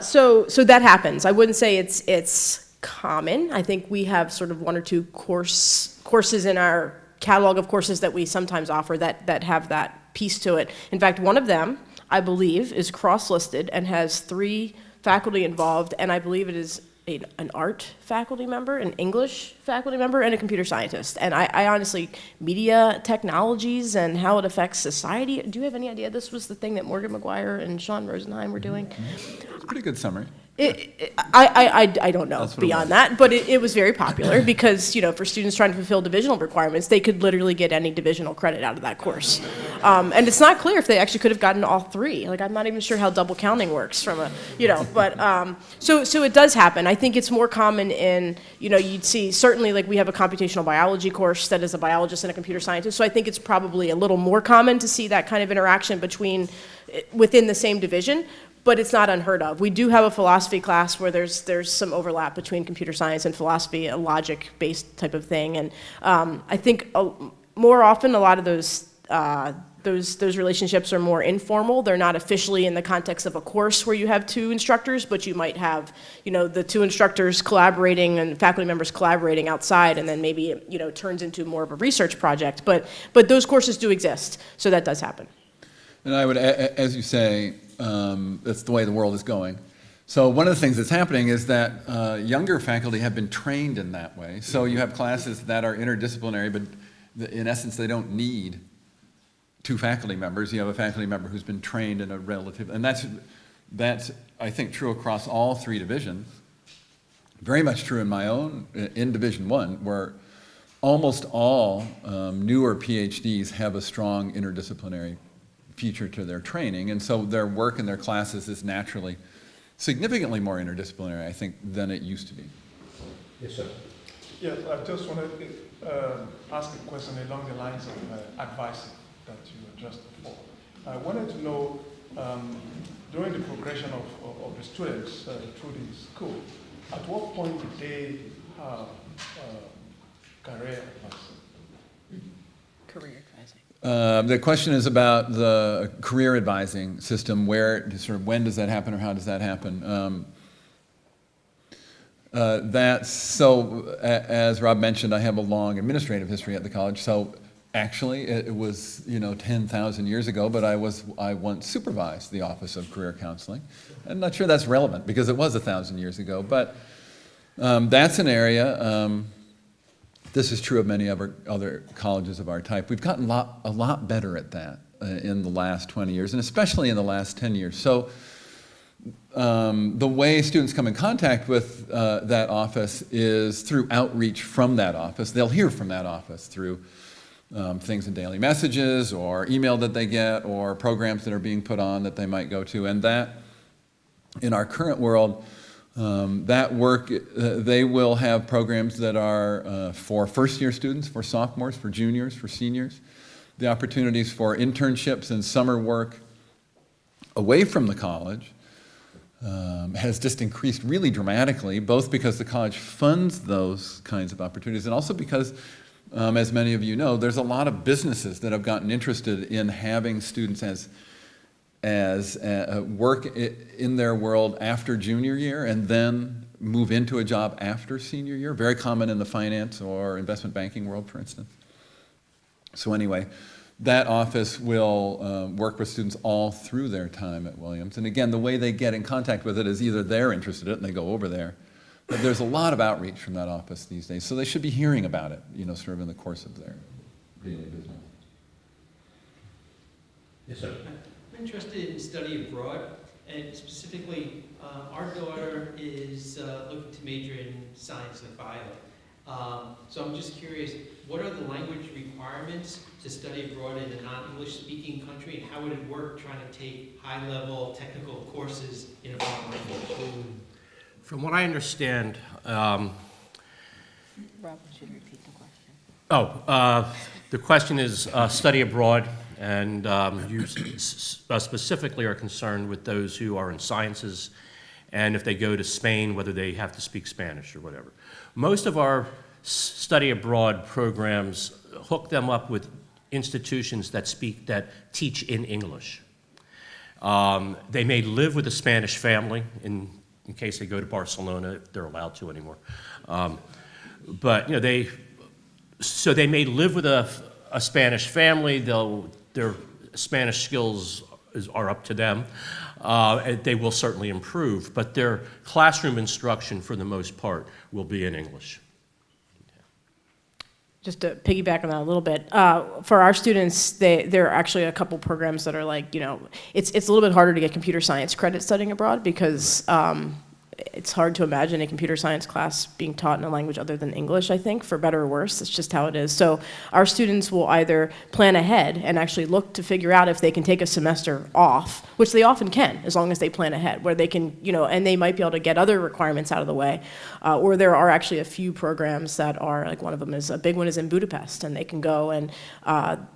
So that happens. I wouldn't say it's common. I think we have sort of one or two courses in our catalog of courses that we sometimes offer that have that piece to it. In fact, one of them, I believe, is cross-listed and has 3 faculty involved, and I believe it is an art faculty member, an English faculty member, and a computer scientist. And I honestly, media technologies and how it affects society, do you have any idea this was the thing that Morgan McGuire and Sean Rosenheim were doing? It's a pretty good summary. I don't know That's what it beyond was. that, but it was very popular because, for students trying to fulfill divisional requirements, they could literally get any divisional credit out of that course. And it's not clear if they actually could have gotten all 3. Like, I'm not even sure how double counting works from but, so it does happen. I think it's more common in, you'd see, certainly, like, we have a computational biology course that is a biologist and a computer scientist, so I think it's probably a little more common to see that kind of interaction within the same division. But it's not unheard of. We do have a philosophy class where there's some overlap between computer science and philosophy, a logic-based type of thing. And I think more often a lot of those relationships are more informal. They're not officially in the context of a course where you have 2 instructors, but you might have, the 2 instructors collaborating and faculty members collaborating outside, and then maybe it turns into more of a research project. But those courses do exist, so that does happen. And I would, as you say, that's the way the world is going. So one of the things that's happening is that younger faculty have been trained in that way. So you have classes that are interdisciplinary, but in essence, they don't need 2 faculty members. You have a faculty member who's been trained in a relative, and that's I think true across all 3 divisions. Very much true in Division 1, where almost all newer PhDs have a strong interdisciplinary feature to their training, and so their work and their classes is naturally significantly more interdisciplinary, I think, than it used to be. Yes, sir. Yes, I just wanted to ask a question along the lines of advising that you addressed before. I wanted to know, during the progression of the students through the school, at what point did they have career advising? Career advising. The question is about the career advising system. When does that happen, or how does that happen? As Rob mentioned, I have a long administrative history at the college. So actually, it was 10,000 years ago, but I once supervised the Office of Career Counseling. I'm not sure that's relevant because it was 1,000 years ago, but that's an area. This is true of many other colleges of our type. We've gotten a lot better at that in the last 20 years, and especially in the last 10 years. So the way students come in contact with that office is through outreach from that office. They'll hear from that office through things in daily messages or email that they get or programs that are being put on that they might go to. And that, in our current world, that work, they will have programs that are for first-year students, for sophomores, for juniors, for seniors. The opportunities for internships and summer work away from the college has just increased really dramatically, both because the college funds those kinds of opportunities and also because, as many of you know, there's a lot of businesses that have gotten interested in having students as work in their world after junior year and then move into a job after senior year. Very common in the finance or investment banking world, for instance. So anyway, that office will work with students all through their time at Williams. And again, the way they get in contact with it is either they're interested in it and they go over there, but there's a lot of outreach from that office these days. So they should be hearing about it, sort of in the course of their daily business. Yes, sir. I'm interested in study abroad, and specifically, our daughter is looking to major in science like bio. So I'm just curious, what are the language requirements to study abroad in a non-English speaking country, and how would it work trying to take high-level technical courses in a foreign language? From what I understand, Rob, should you repeat the question? the question is study abroad, and you specifically are concerned with those who are in sciences, and if they go to Spain, whether they have to speak Spanish or whatever. Most of our study abroad programs hook them up with institutions that teach in English. They may live with a Spanish family in case they go to Barcelona, if they're allowed to anymore. But you know, they may live with a Spanish family. Their Spanish skills are up to them. And they will certainly improve, but their classroom instruction, for the most part, will be in English. Just to piggyback on that a little bit, for our students, there are actually a couple programs that are like, you know, it's a little bit harder to get computer science credit studying abroad because it's hard to imagine a computer science class being taught in a language other than English, I think, for better or worse. It's just how it is. So our students will either plan ahead and actually look to figure out if they can take a semester off, which they often can, as long as they plan ahead, where they can, you know, and they might be able to get other requirements out of the way. Or there are actually a few programs that are, like one of them is, a big one is in Budapest, and they can go and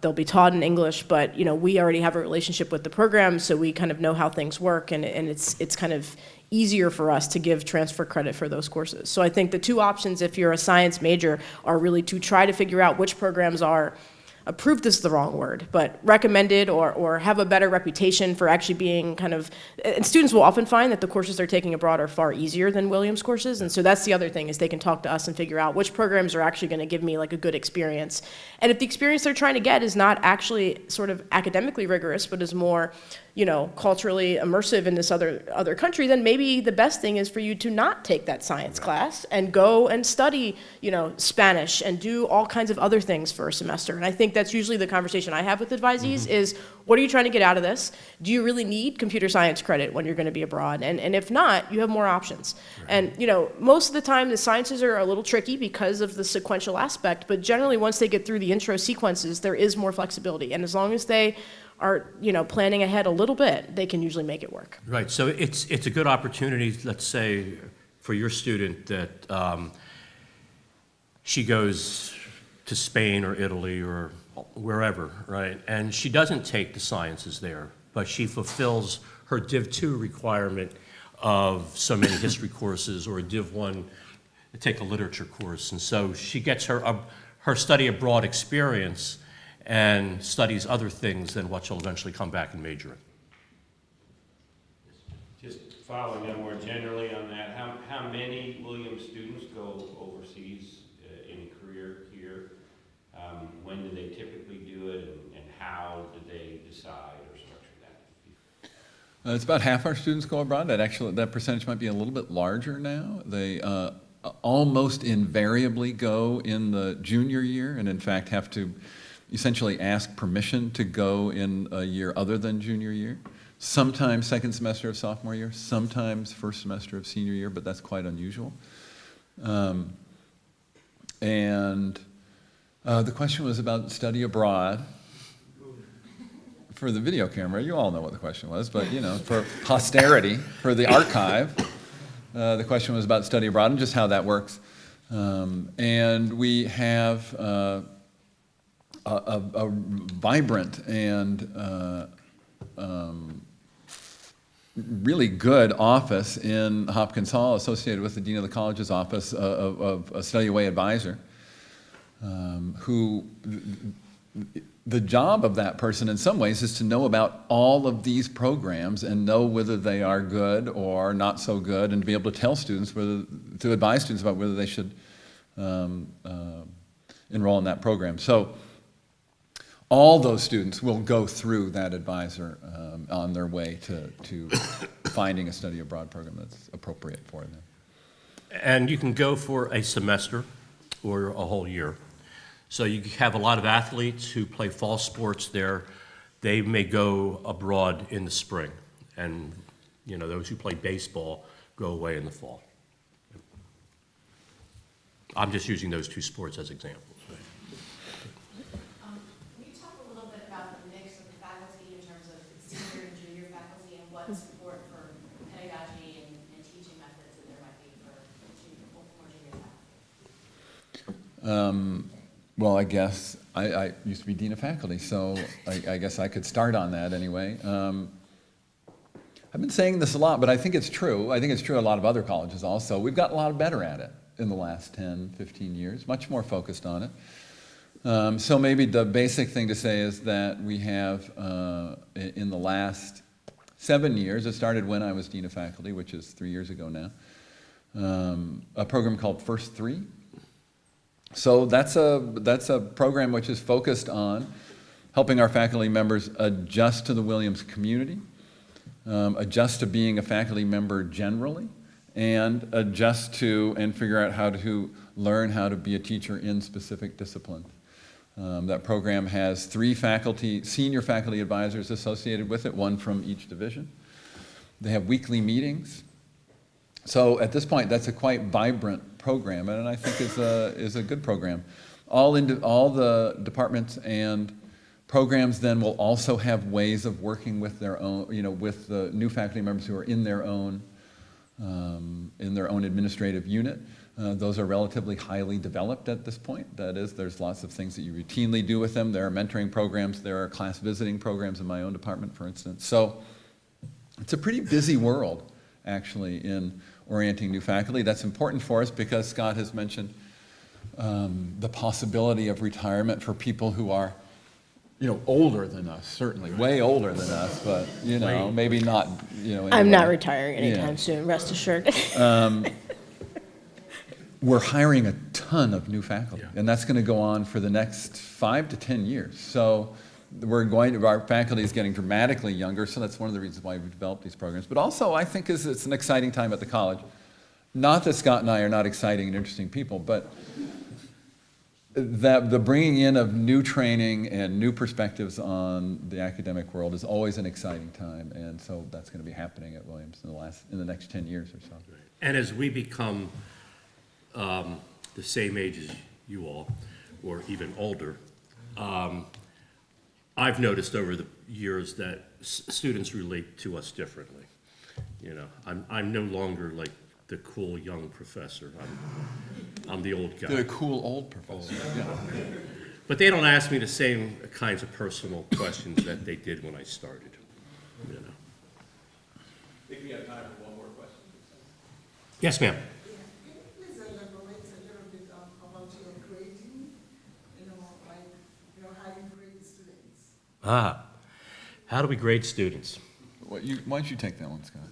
they'll be taught in English, but, you know, we already have a relationship with the program, so we kind of know how things work, and it's kind of easier for us to give transfer credit for those courses. So I think the two options, if you're a science major, are really to try to figure out which programs are approved is the wrong word, but recommended or have a better reputation for actually being kind of, and students will often find that the courses they're taking abroad are far easier than Williams courses, and so that's the other thing, is they can talk to us and figure out which programs are actually going to give me like a good experience. And if the experience they're trying to get is not actually sort of academically rigorous, but is more, you know, culturally immersive in this other country, then maybe the best thing is for you to not take that science class and go and study, you know, Spanish and do all kinds of other things for a semester. And I think that's usually the conversation I have with advisees is, what are you trying to get out of this? Do you really need computer science credit when you're going to be abroad? And if not, you have more options. Right. And, you know, most of the time the sciences are a little tricky because of the sequential aspect, but generally once they get through the intro sequences, there is more flexibility. And as long as they are, you know, planning ahead a little bit, they can usually make it work. Right, so it's a good opportunity, let's say, for your student that she goes to Spain or Italy or wherever, right? And she doesn't take the sciences there, but she fulfills her Div 2 requirement of so many history courses, or a Div 1, take a literature course. And so she gets her study abroad experience and studies other things than what she'll eventually come back and major in. Just following up more generally on that, how many Williams students go overseas in a career here? When do they typically do it, and how do they decide or structure that? It's about half our students go abroad. That percentage might be a little bit larger now. They almost invariably go in the junior year, and in fact have to essentially ask permission to go in a year other than junior year. Sometimes second semester of sophomore year, sometimes first semester of senior year, but that's quite unusual. The question was about study abroad. For the video camera, you all know what the question was, but you know, for posterity, for the archive, the question was about study abroad and just how that works. And we have a vibrant and really good office in Hopkins Hall, associated with the Dean of the College's office of a study away advisor, who the job of that person in some ways is to know about all of these programs and know whether they are good or not so good, and to be able to tell students to advise students about whether they should enroll in that program. So all those students will go through that advisor on their way to finding a study abroad program that's appropriate for them. And you can go for a semester or a whole year. So you have a lot of athletes who play fall sports there. They may go abroad in the spring. And you know, those who play baseball go away in the fall. I'm just using those two sports as examples. Can you talk a little bit about the mix of the faculty in terms of senior and junior faculty, and what support for pedagogy and teaching methods that there might be Well, I guess I used to be dean of faculty, so I guess I could start on that anyway. I've been saying this a lot, but I think it's true. I think it's true at a lot of other colleges also. We've gotten a lot better at it in the last 10, 15 years, much more focused on it. So maybe the basic thing to say is that we have, in the last 7 years, it started when I was dean of faculty, which is 3 years ago now, a program called First Three. So that's a program which is focused on helping our faculty members adjust to the Williams community, adjust to being a faculty member generally, and adjust to and figure out how to learn how to be a teacher in specific disciplines. That program has 3 senior faculty advisors associated with it, 1 from each division. They have weekly meetings. So at this point, that's a quite vibrant program, and I think is a good program. All the departments and programs then will also have ways of working with their own, with the new faculty members who are in their own administrative unit. Those are relatively highly developed at this point. That is, there's lots of things that you routinely do with them. There are mentoring programs. There are class visiting programs in my own department, for instance. So it's a pretty busy world, actually, in orienting new faculty. That's important for us because Scott has mentioned the possibility of retirement for people who are, older than us, certainly, way older than us, but, maybe not, I'm not retiring anytime soon, rest assured. We're hiring a ton of new faculty, and that's going to go on for the next 5 to 10 years. So our faculty is getting dramatically younger, so that's one of the reasons why we've developed these programs. But also, I think it's an exciting time at the college. Not that Scott and I are not exciting and interesting people, but that the bringing in of new training and new perspectives on the academic world is always an exciting time, and so that's going to be happening at Williams in the next 10 years or so. And as we become the same age as you all, or even older, I've noticed over the years that students relate to us differently. I'm no longer like the cool young professor. I'm the old guy. The cool old professor. Yeah. But they don't ask me the same kinds of personal questions that they did when I started. I think we have time for one more question. Yes, ma'am. Please elaborate a little bit about your grading, how you grade students. How do we grade students? Why don't you take that one, Scott?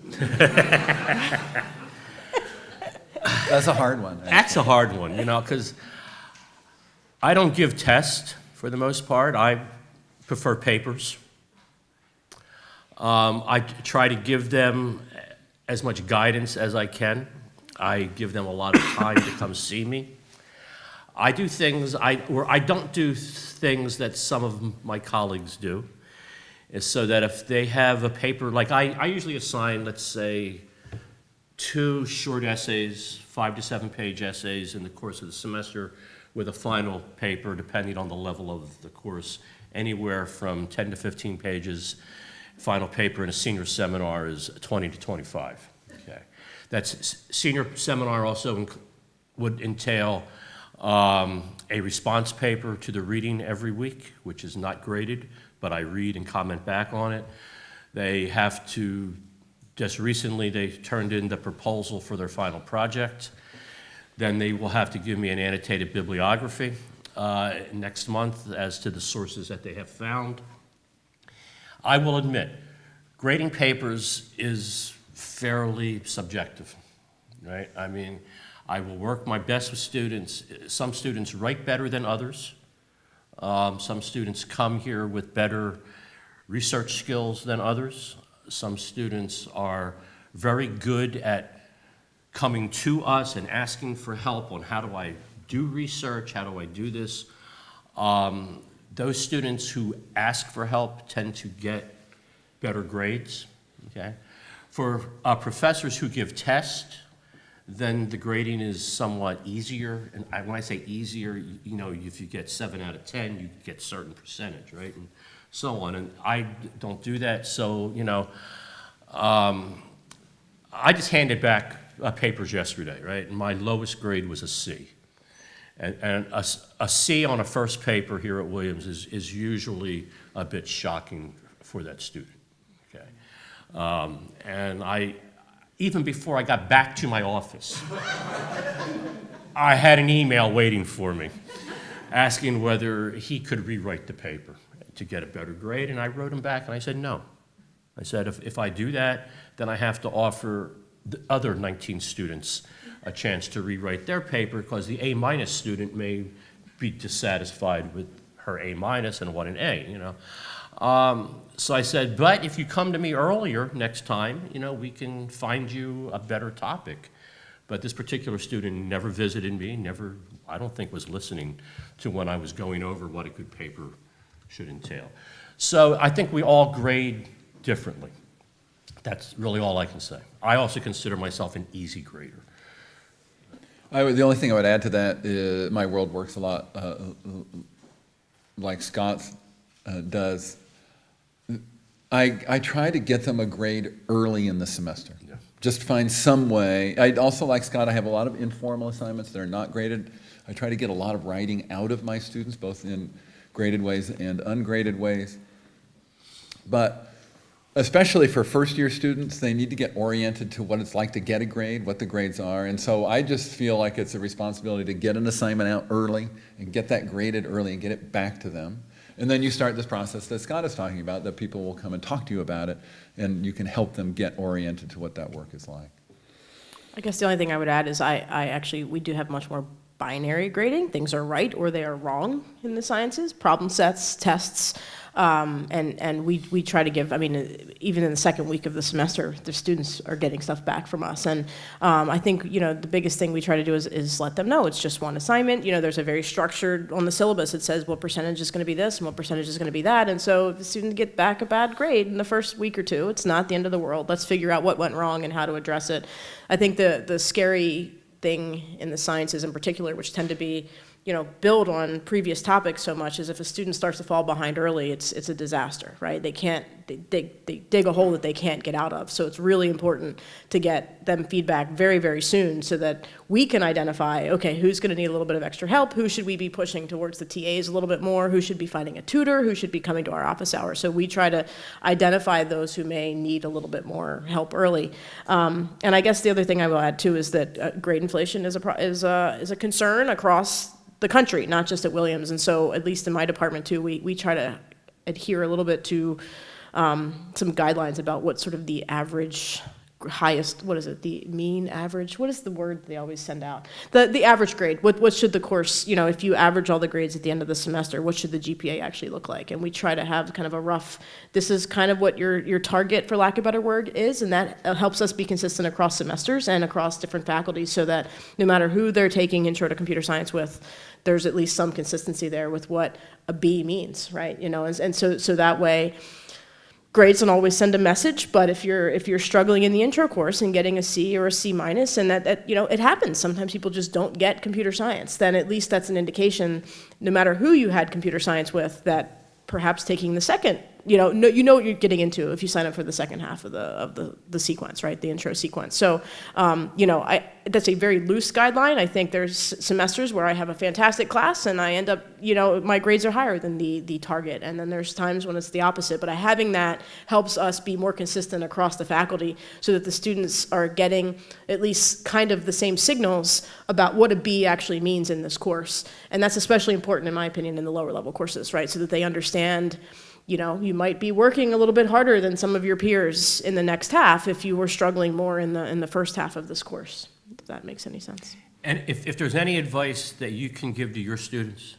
That's a hard one. Actually. That's a hard one, because I don't give tests for the most part. I prefer papers. I try to give them as much guidance as I can. I give them a lot of time to come see me. I do things, I don't do things that some of my colleagues do, is so that if they have a paper, like I usually assign, let's say, 2 short essays, 5 to 7 page essays in the course of the semester with a final paper, depending on the level of the course, anywhere from 10 to 15 pages. Final paper in a senior seminar is 20 to 25. Okay. That's senior seminar also would entail a response paper to the reading every week, which is not graded, but I read and comment back on it. They have to, just recently they turned in the proposal for their final project. Then they will have to give me an annotated bibliography next month as to the sources that they have found. I will admit, grading papers is fairly subjective, right? I mean, I will work my best with students. Some students write better than others. Some students come here with better research skills than others. Some students are very good at coming to us and asking for help on how do I do research, how do I do this. Those students who ask for help tend to get better grades, okay? For professors who give tests, then the grading is somewhat easier. And when I say easier, if you get 7 out of 10, you get a certain percentage, right? And so on. And I don't do that, so, I just handed back papers yesterday, right? And my lowest grade was a C. And a C on a first paper here at Williams is usually a bit shocking for that student, okay? And even before I got back to my office, I had an email waiting for me asking whether he could rewrite the paper to get a better grade, and I wrote him back and I said no. I said if I do that, then I have to offer the other 19 students a chance to rewrite their paper because the A- student may be dissatisfied with her A- and want an A, you know. So I said, but if you come to me earlier next time, you know, we can find you a better topic. But this particular student never visited me, never, I don't think, was listening to when I was going over what a good paper should entail. So I think we all grade differently. That's really all I can say. I also consider myself an easy grader. The only thing I would add to that is my world works a lot like Scott's does. I try to get them a grade early in the semester. Yeah. Just find some way. I also, like Scott, I have a lot of informal assignments that are not graded. I try to get a lot of writing out of my students, both in graded ways and ungraded ways. But especially for first-year students, they need to get oriented to what it's like to get a grade, what the grades are. And so I just feel like it's a responsibility to get an assignment out early and get that graded early and get it back to them. And then you start this process that Scott is talking about, that people will come and talk to you about it, and you can help them get oriented to what that work is like. I guess the only thing I would add is we do have much more binary grading. Things are right or they are wrong in the sciences, problem sets, tests. And we try to give, I mean, even in the second week of the semester, the students are getting stuff back from us. And I think, you know, the biggest thing we try to do is let them know it's just one assignment. You know, there's a very structured, on the syllabus, it says what percentage is going to be this and what percentage is going to be that. And so if the student get back a bad grade in the first week or two, it's not the end of the world. Let's figure out what went wrong and how to address it. I think the scary thing in the sciences in particular, which tend to be, you know, build on previous topics so much, is if a student starts to fall behind early, it's a disaster, right? They dig a hole that they can't get out of. So it's really important to get them feedback very, very soon so that we can identify, okay, who's going to need a little bit of extra help? Who should we be pushing towards the TAs a little bit more? Who should be finding a tutor? Who should be coming to our office hours? So we try to identify those who may need a little bit more help early. And I guess the other thing I will add too is that grade inflation is a concern across the country, not just at Williams. And so at least in my department too, we try to adhere a little bit to some guidelines about what sort of the average highest, what is it, the mean average, what is the word they always send out? The average grade, what should the course, you know, if you average all the grades at the end of the semester, what should the GPA actually look like? And we try to have kind of a rough, this is kind of what your target, for lack of a better word, is, and that helps us be consistent across semesters and across different faculties so that no matter who they're taking Intro to Computer Science with, there's at least some consistency there with what a B means, right? You know, and so that way, grades don't always send a message, but if you're struggling in the intro course and getting a C or a C minus, and that you know, it happens. Sometimes people just don't get computer science. Then at least that's an indication, no matter who you had computer science with, that perhaps taking the second, you know what you're getting into if you sign up for the second half of the sequence, right? The intro sequence. So, you know, that's a very loose guideline. I think there's semesters where I have a fantastic class and I end up, you know, my grades are higher than the target. And then there's times when it's the opposite. But having that helps us be more consistent across the faculty so that the students are getting at least kind of the same signals about what a B actually means in this course. And that's especially important, in my opinion, in the lower level courses, right? So that they understand, you know, you might be working a little bit harder than some of your peers in the next half if you were struggling more in the first half of this course, if that makes any sense. And if there's any advice that you can give to your students,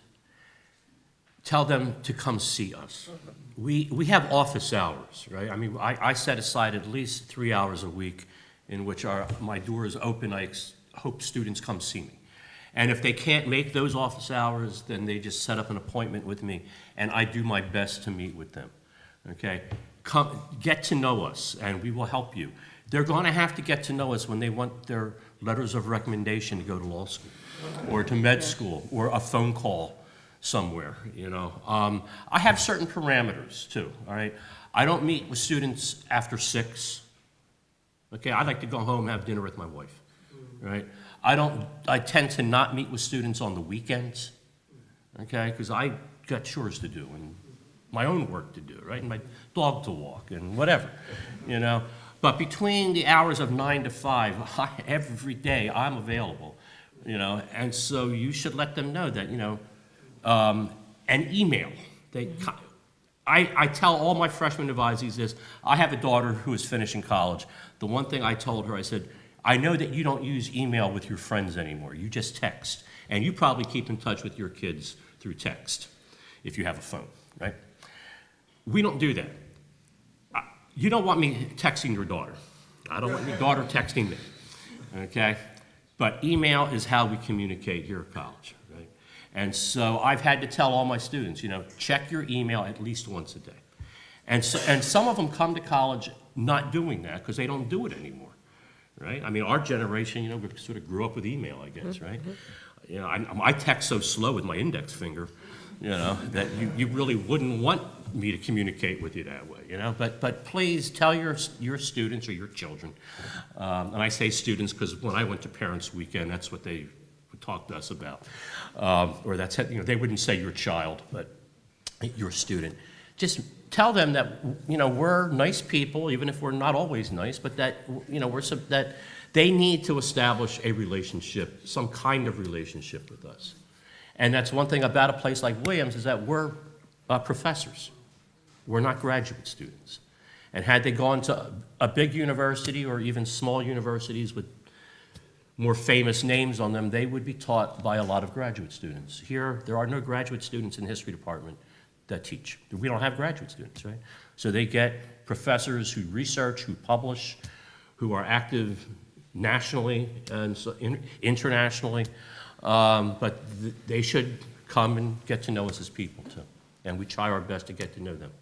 tell them to come see us. We have office hours, right? I mean, I set aside at least 3 hours a week in which my door is open. I hope students come see me. And if they can't make those office hours, then they just set up an appointment with me, and I do my best to meet with them, okay? Come, get to know us, and we will help you. They're going to have to get to know us when they want their letters of recommendation to go to law school or to med school or a phone call somewhere, you know. I have certain parameters, too, all right? I don't meet with students after 6, okay? I like to go home and have dinner with my wife. right? I tend to not meet with students on the weekends, okay? Because I got chores to do and my own work to do, right? And my dog to walk and whatever, you know? But between the hours of 9 to 5, every day I'm available, you know? And so you should let them know that, you know, an email. I tell all my freshman advisees this. I have a daughter who is finishing college. The one thing I told her, I said, I know that you don't use email with your friends anymore. You just text. And you probably keep in touch with your kids through text, if you have a phone, right? We don't do that. You don't want me texting your daughter. I don't want your daughter texting me, okay? But email is how we communicate here at college, right? And so I've had to tell all my students, you know, check your email at least once a day. And some of them come to college not doing that because they don't do it anymore, right? I mean, our generation, you know, we sort of grew up with email, I guess, right? You know, I text so slow with my index finger, you know, that you really wouldn't want me to communicate with you that way, you know? But please tell your students or your children, and I say students because when I went to Parents Weekend, that's what they would talk to us about. Or that's, you know, they wouldn't say your child, but your student. Just tell them that, you know, we're nice people, even if we're not always nice, but that, you know, that they need to establish a relationship, some kind of relationship with us. And that's one thing about a place like Williams is that we're professors. We're not graduate students. And had they gone to a big university or even small universities with more famous names on them, they would be taught by a lot of graduate students. Here, there are no graduate students in the history department that teach. We don't have graduate students, right? So they get professors who research, who publish, who are active nationally and so internationally. But they should come and get to know us as people, too. And we try our best to get to know them.